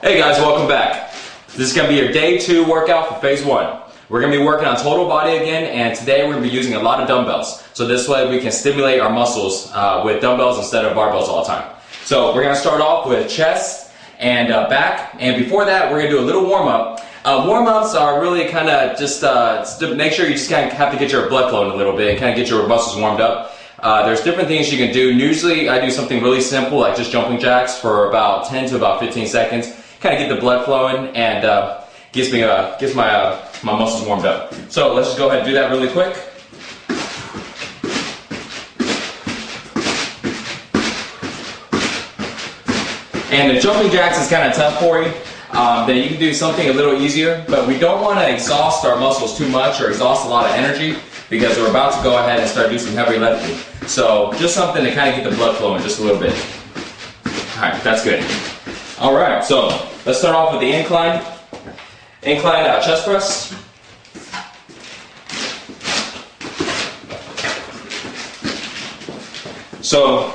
Hey guys, welcome back. This is going to be your day 2 workout for phase 1. We're going to be working on total body again, and today we're going to be using a lot of dumbbells. So this way we can stimulate our muscles with dumbbells instead of barbells all the time. So we're going to start off with chest and back, and before that we're going to do a little warm-up. Warm-ups are really kind of just to make sure you just kind of have to get your blood flowing a little bit and kind of get your muscles warmed up. There's different things you can do. Usually I do something really simple like just jumping jacks for about 10 to about 15 seconds. Kind of get the blood flowing and gets my muscles warmed up. So let's just go ahead and do that really quick. And the jumping jacks is kind of tough for you. Then you can do something a little easier, but we don't want to exhaust our muscles too much or exhaust a lot of energy because we're about to go ahead and start doing some heavy lifting. So just something to kind of get the blood flowing just a little bit. Alright, that's good. Alright, so let's start off with the incline chest press. So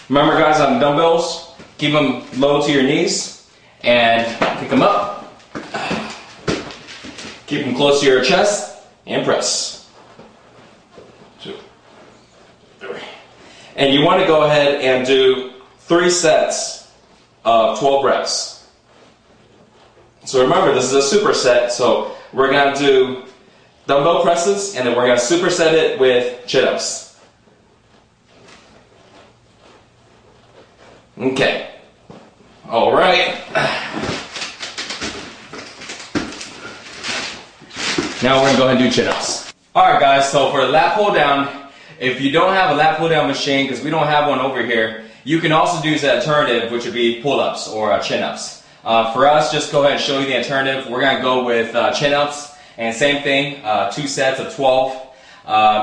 remember guys, on dumbbells, keep them low to your knees and pick them up. Keep them close to your chest and press. 2, 3. And you want to go ahead and do 3 sets of 12 reps. So remember, this is a superset, so we're going to do dumbbell presses and then we're going to superset it with chin-ups. Okay. Alright. Now we're going to go ahead and do chin-ups. Alright guys, so for the lat pull down, if you don't have a lat pull down machine, because we don't have one over here, you can also do the alternative, which would be pull-ups or chin-ups. For us, just go ahead and show you the alternative. We're going to go with chin-ups, and same thing, 2 sets of 12.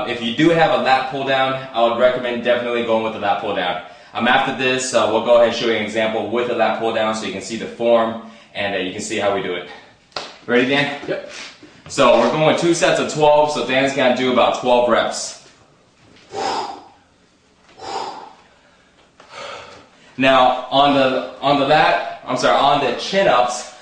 If you do have a lat pull down, I would recommend definitely going with the lat pull down. After this, we'll go ahead and show you an example with the lat pull down so you can see the form and you can see how we do it. Ready, Dan? Yep. So we're going with 2 sets of 12, so Dan's going to do about 12 reps. Now on the chin-ups,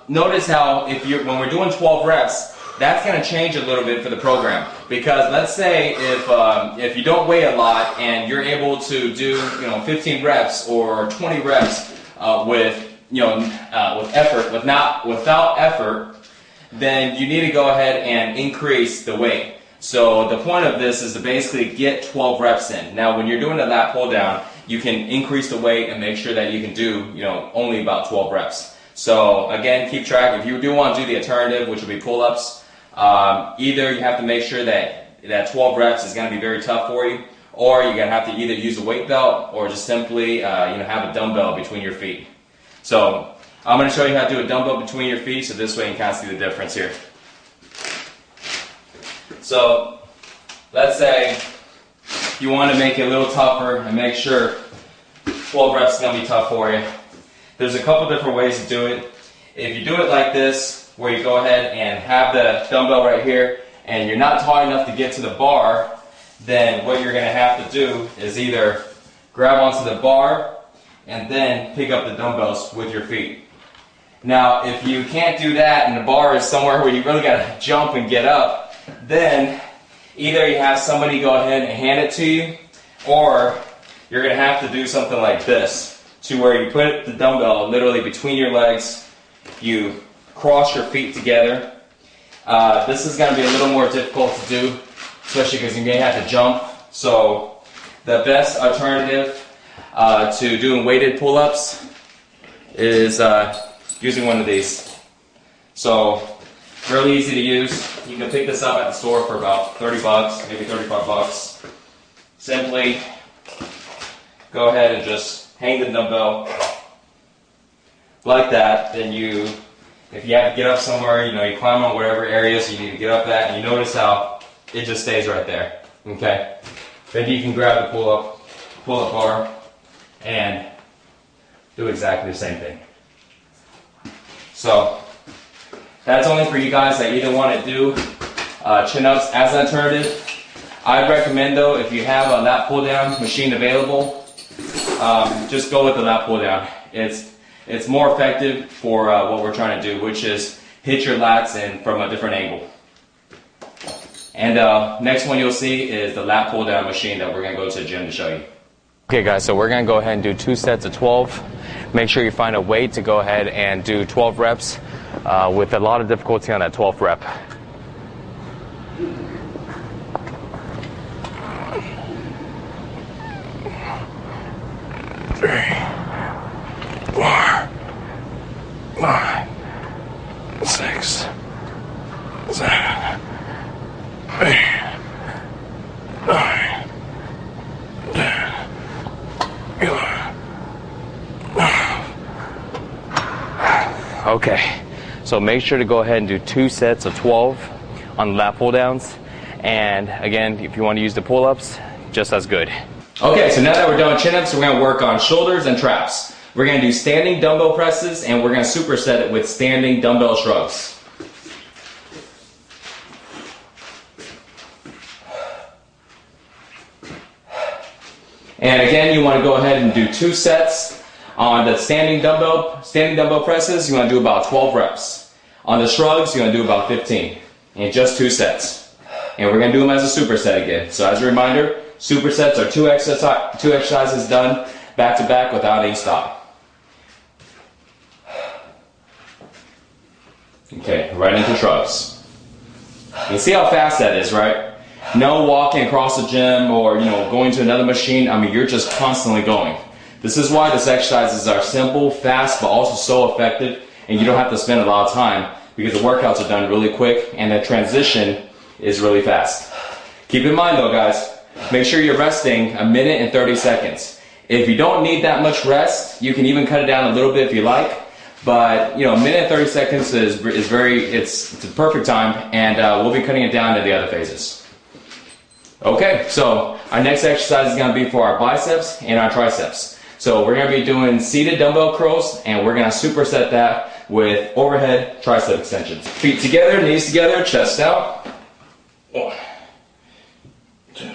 notice how when we're doing 12 reps, that's going to change a little bit for the program. Because let's say if you don't weigh a lot and you're able to do 15 reps or 20 reps without effort, then you need to go ahead and increase the weight. So the point of this is to basically get 12 reps in. Now when you're doing a lat pull down, you can increase the weight and make sure that you can do only about 12 reps. So again, keep track. If you do want to do the alternative, which will be pull-ups, either you have to make sure that 12 reps is going to be very tough for you, or you're going to have to either use a weight belt or just simply have a dumbbell between your feet. So I'm going to show you how to do a dumbbell between your feet, so this way you can kind of see the difference here. So let's say you want to make it a little tougher and make sure 12 reps is going to be tough for you. There's a couple different ways to do it. If you do it like this, where you go ahead and have the dumbbell right here and you're not tall enough to get to the bar, then what you're going to have to do is either grab onto the bar and then pick up the dumbbells with your feet. Now if you can't do that and the bar is somewhere where you really got to jump and get up, then either you have somebody go ahead and hand it to you, or you're going to have to do something like this, to where you put the dumbbell literally between your legs, you cross your feet together. This is going to be a little more difficult to do, especially because you may have to jump. So the best alternative to doing weighted pull-ups is using one of these. So really easy to use. You can pick this up at the store for about 30 bucks, maybe 35 bucks. Simply go ahead and just hang the dumbbell like that. Then if you have to get up somewhere, you climb on whatever areas you need to get up at, and you notice how it just stays right there. Okay. Then you can grab the pull-up bar and do exactly the same thing. So that's only for you guys that either want to do chin-ups as an alternative. I'd recommend though, if you have a lat pull down machine available, just go with the lat pull down. it's more effective for what we're trying to do, which is hit your lats in from a different angle. And next one you'll see is the lat pull down machine that we're going to go to the gym to show you. Okay guys, so we're going to go ahead and do 2 sets of 12. Make sure you find a weight to go ahead and do 12 reps with a lot of difficulty on that 12th rep. Three, 4, 5, 6, 7, 8, 9, 10, 11, 12. Okay, so make sure to go ahead and do 2 sets of 12 on the lat pull downs. And again, if you want to use the pull-ups, just as good. Okay, so now that we're done with chin-ups, we're going to work on shoulders and traps. We're going to do standing dumbbell presses, and we're going to superset it with standing dumbbell shrugs. And again, you want to go ahead and do 2 sets. On the standing dumbbell presses, you want to do about 12 reps. On the shrugs, you want to do about 15. And just 2 sets. And we're going to do them as a superset again. So as a reminder, supersets are 2 exercises done back to back without any stop. Okay, right into shrugs. You can see how fast that is, right? No walking across the gym or going to another machine. I mean, you're just constantly going. This is why these exercises are simple, fast, but also so effective, and you don't have to spend a lot of time because the workouts are done really quick and the transition is really fast. Keep in mind though, guys, make sure you're resting 1 minute and 30 seconds. If you don't need that much rest, you can even cut it down a little bit if you like. But 1 minute and 30 seconds is it's the perfect time, and we'll be cutting it down to the other phases. Okay, so our next exercise is going to be for our biceps and our triceps. So we're going to be doing seated dumbbell curls, and we're going to superset that with overhead tricep extensions. Feet together, knees together, chest out. 1, 2,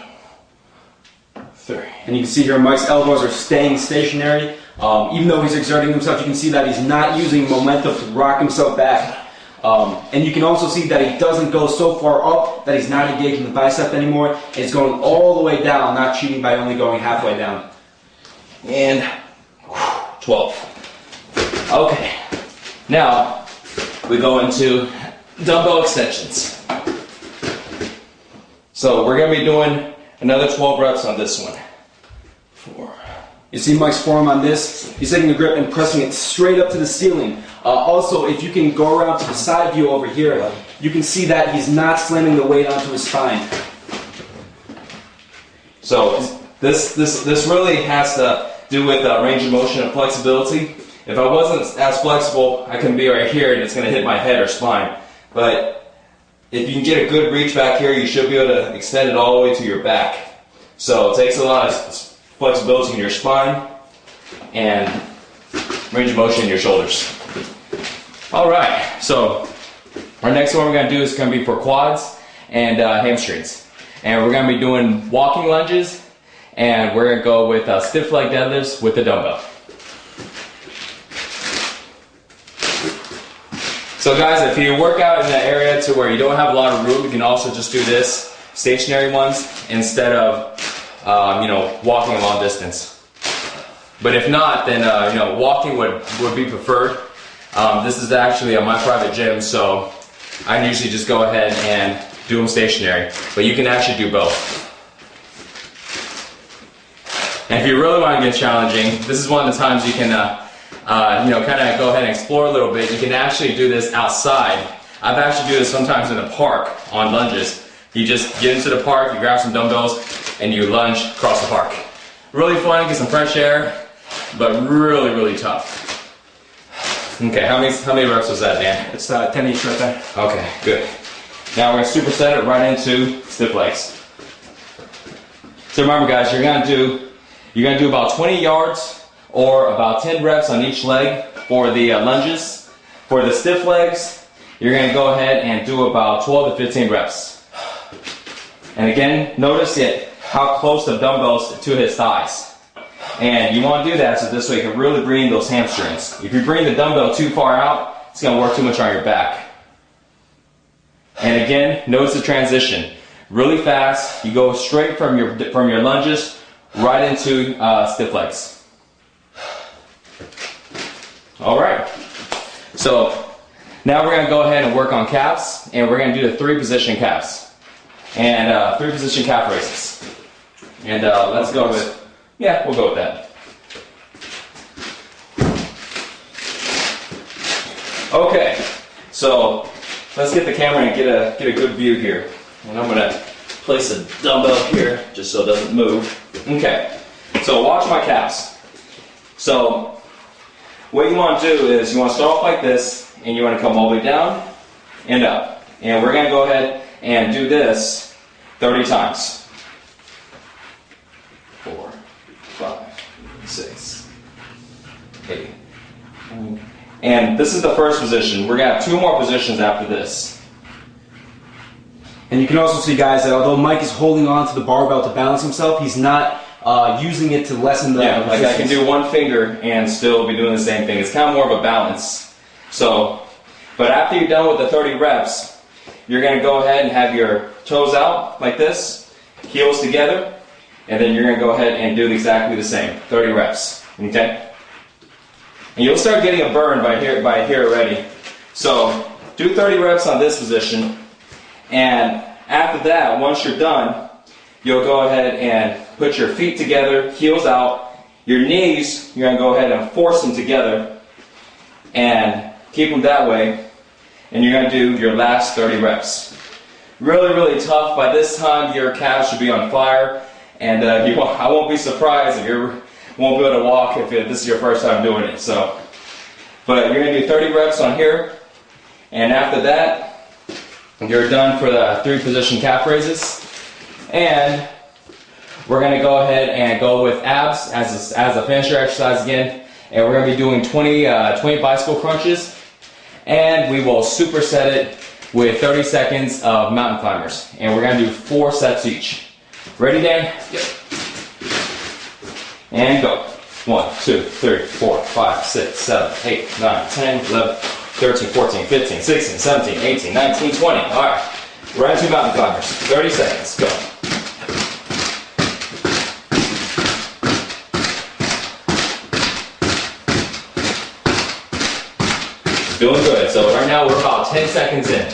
3. And you can see here Mike's elbows are staying stationary. Even though he's exerting himself, you can see that he's not using momentum to rock himself back. And you can also see that he doesn't go so far up that he's not engaging the bicep anymore. It's going all the way down, not cheating by only going halfway down. And 12. Okay, now we go into dumbbell extensions. So we're going to be doing another 12 reps on this one. 4. You see Mike's forearm on this? He's taking the grip and pressing it straight up to the ceiling. Also, if you can go around to the side view over here, you can see that he's not slamming the weight onto his spine. So this really has to do with range of motion and flexibility. If I wasn't as flexible, I can be right here and it's going to hit my head or spine. But if you can get a good reach back here, you should be able to extend it all the way to your back. So it takes a lot of flexibility in your spine and range of motion in your shoulders. Alright, so our next one we're going to do is going to be for quads and hamstrings. And we're going to be doing walking lunges, and we're going to go with stiff leg deadlifts with the dumbbell. So guys, if you work out in an area to where you don't have a lot of room, you can also just do this, stationary ones, instead of walking a long distance. But if not, then walking would be preferred. This is actually my private gym, so I usually just go ahead and do them stationary. But you can actually do both. And if you really want to get challenging, this is one of the times you can kind of go ahead and explore a little bit. You can actually do this outside. I've actually do this sometimes in the park on lunges. You just get into the park, you grab some dumbbells, and you lunge across the park. Really fun, get some fresh air, but really, really tough. Okay, how many reps was that, Dan? It's 10 each right there. Okay, good. Now we're going to superset it right into stiff legs. So remember guys, you're going to do about 20 yards or about 10 reps on each leg for the lunges. For the stiff legs, you're going to go ahead and do about 12 to 15 reps. And again, notice how close the dumbbells to his thighs. And you want to do that so this way you can really bring those hamstrings. If you bring the dumbbell too far out, it's going to work too much on your back. And again, notice the transition. Really fast, you go straight from your lunges right into stiff legs. All right. So now we're going to go ahead and work on calves, and we're going to do the 3-position calves and 3-position calf raises. And let's go with, yeah, we'll go with that. Okay, so let's get the camera and get a good view here. And I'm gonna place a dumbbell here just so it doesn't move. Okay, so watch my calves. So what you want to do is you want to start off like this, and you want to come all the way down and up. And we're gonna go ahead and do this 30 times. 4, 5, 6, 8. And this is the first position. We're going to have 2 more positions after this. And you can also see, guys, that although Mike is holding on to the barbell to balance himself, he's not using it to lessen the resistance. Like I can do one finger and still be doing the same thing. It's kind of more of a balance. So, but after you're done with the 30 reps, you're going to go ahead and have your toes out like this, heels together, and then you're going to go ahead and do exactly the same, 30 reps. Okay? And you'll start getting a burn by here already. So do 30 reps on this position, and after that, once you're done, you'll go ahead and put your feet together, heels out. Your knees, you're going to go ahead and force them together and keep them that way, and you're going to do your last 30 reps. Really, really tough. By this time, your calves should be on fire, and I won't be surprised if you won't be able to walk if this is your first time doing it. So, but you're going to do 30 reps on here, and after that, you're done for the 3-position calf raises. And we're going to go ahead and go with abs as a finisher exercise again, and we're going to be doing 20 bicycle crunches, and we will superset it with 30 seconds of mountain climbers, and we're going to do 4 sets each. Ready, Dan? Yep. And go. 1, 2, 3, 4, 5, 6, 7, 8, 9, 10, 11, 13, 14, 15, 16, 17, 18, 19, 20. All right. We're into mountain climbers. 30 seconds. Go. Doing good. So right now we're about 10 seconds in.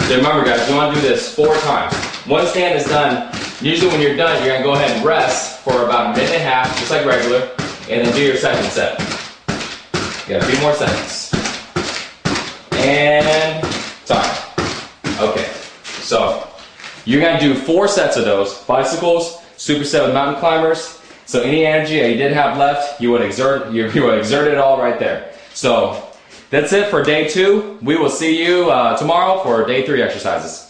So remember, guys, you want to do this 4 times. One stand is done. Usually when you're done, you're going to go ahead and rest for about a minute and a half, just like regular, and then do your second set. You got a few more seconds. And time. Okay, so you're going to do 4 sets of those. Bicycles, superset with mountain climbers. So any energy that you did have left, you would exert it all right there. So that's it for day 2. We will see you tomorrow for day 3 exercises.